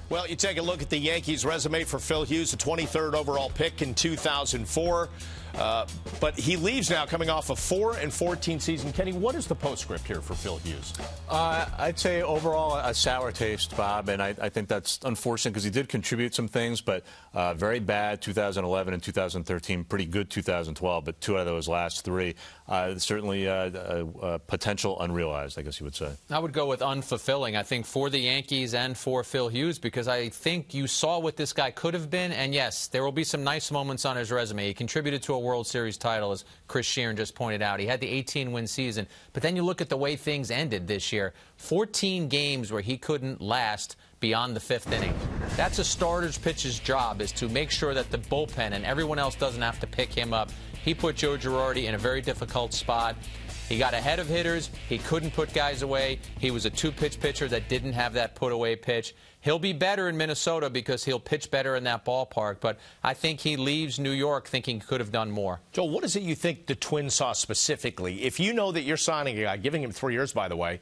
Well, you take a look at the Yankees' resume for Phil Hughes, a 23rd overall pick in 2004. But he leaves now coming off a 4-14 season. Kenny, what is the postscript here for Phil Hughes? I'd say overall a sour taste, Bob, and I think that's unfortunate because he did contribute some things, but very bad 2011 and 2013, pretty good 2012, but 2 out of those last 3. Certainly potential unrealized, I guess you would say. I would go with unfulfilling, I think, for the Yankees and for Phil Hughes, because I think you saw what this guy could have been, and yes, there will be some nice moments on his resume. He contributed to a World Series title, as Chris Sheeran just pointed out. He had the 18-win season, but then you look at the way things ended this year. 14 games where he couldn't last beyond the 5th inning. That's a starter's pitcher's job, is to make sure that the bullpen and everyone else doesn't have to pick him up. He put Joe Girardi in a very difficult spot. He got ahead of hitters. He couldn't put guys away. He was a 2-pitch pitcher that didn't have that put-away pitch. He'll be better in Minnesota because he'll pitch better in that ballpark, but I think he leaves New York thinking he could have done more. Joel, what is it you think the Twins saw specifically? If you know that you're signing a guy, giving him 3 years, by the way,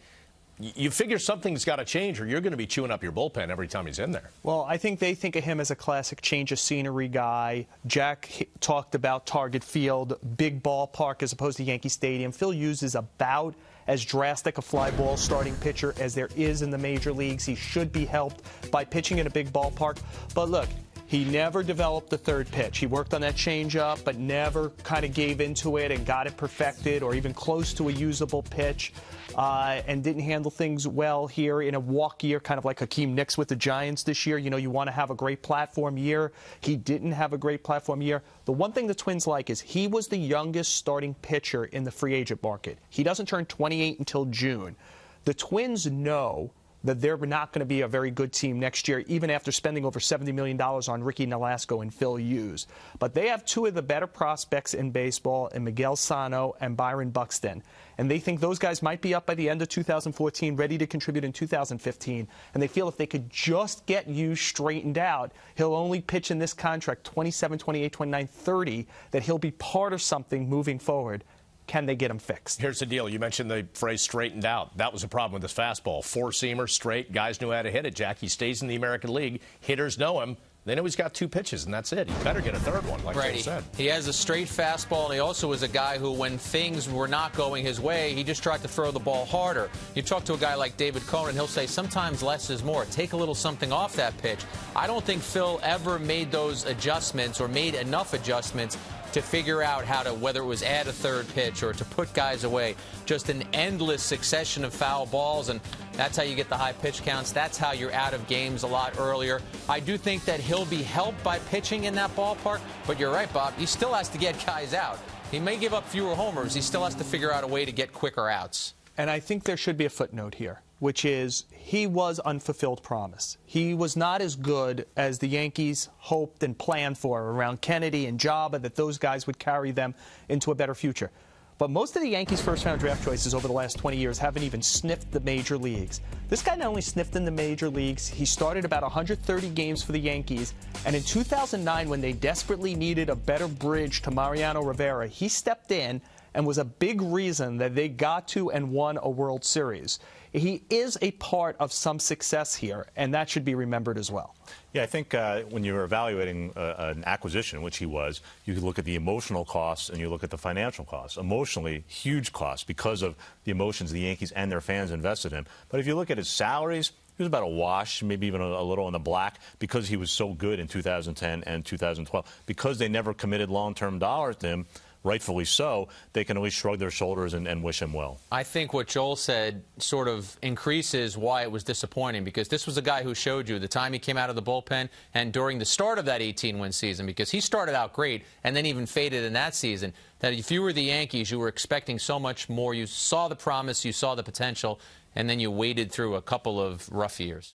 you figure something's got to change or you're going to be chewing up your bullpen every time he's in there. Well, I think they think of him as a classic change of scenery guy. Jack talked about Target Field, big ballpark as opposed to Yankee Stadium. Phil Hughes is about as drastic a fly ball starting pitcher as there is in the major leagues. He should be helped by pitching in a big ballpark. But look, he never developed the 3rd pitch. He worked on that changeup, but never kind of gave into it and got it perfected or even close to a usable pitch, and didn't handle things well here in a walk year, kind of like Hakeem Nicks with the Giants this year. You know, you want to have a great platform year. He didn't have a great platform year. The one thing the Twins like is he was the youngest starting pitcher in the free agent market. He doesn't turn 28 until June. The Twins know that they're not going to be a very good team next year, even after spending over $70 million on Ricky Nolasco and Phil Hughes. But they have 2 of the better prospects in baseball, in Miguel Sano and Byron Buxton. And they think those guys might be up by the end of 2014, ready to contribute in 2015. And they feel if they could just get Hughes straightened out, he'll only pitch in this contract 27, 28, 29, 30, that he'll be part of something moving forward. Can they get him fixed? Here's the deal. You mentioned the phrase straightened out. That was a problem with his fastball. 4-seamer, straight. Guys knew how to hit it, Jack. He stays in the American League. Hitters know him. They know he's got 2 pitches, and that's it. He better get a 3rd one, like Joe said. He has a straight fastball, and he also was a guy who, when things were not going his way, he just tried to throw the ball harder. You talk to a guy like David Cohn, he'll say sometimes less is more. Take a little something off that pitch. I don't think Phil ever made those adjustments or made enough adjustments to figure out how to, whether it was add a 3rd pitch or to put guys away. Just an endless succession of foul balls, and that's how you get the high pitch counts. That's how you're out of games a lot earlier. I do think that he'll be helped by pitching in that ballpark, but you're right, Bob. He still has to get guys out. He may give up fewer homers. He still has to figure out a way to get quicker outs. And I think there should be a footnote here, which is he was unfulfilled promise. He was not as good as the Yankees hoped and planned for around Kennedy and Jabba, that those guys would carry them into a better future. But most of the Yankees' first-round draft choices over the last 20 years haven't even sniffed the major leagues. This guy not only sniffed in the major leagues, he started about 130 games for the Yankees, and in 2009, when they desperately needed a better bridge to Mariano Rivera, he stepped in and was a big reason that they got to and won a World Series. He is a part of some success here, and that should be remembered as well. Yeah, I think when you're evaluating an acquisition, which he was, you could look at the emotional costs and you look at the financial costs. Emotionally, huge costs because of the emotions the Yankees and their fans invested in. But if you look at his salaries, he was about a wash, maybe even a little in the black, because he was so good in 2010 and 2012. Because they never committed long-term dollars to him, rightfully so, they can always shrug their shoulders and wish him well. I think what Joel said sort of increases why it was disappointing, because this was a guy who showed you the time he came out of the bullpen and during the start of that 18-win season, because he started out great and then even faded in that season, that if you were the Yankees, you were expecting so much more. You saw the promise, you saw the potential, and then you waded through a couple of rough years.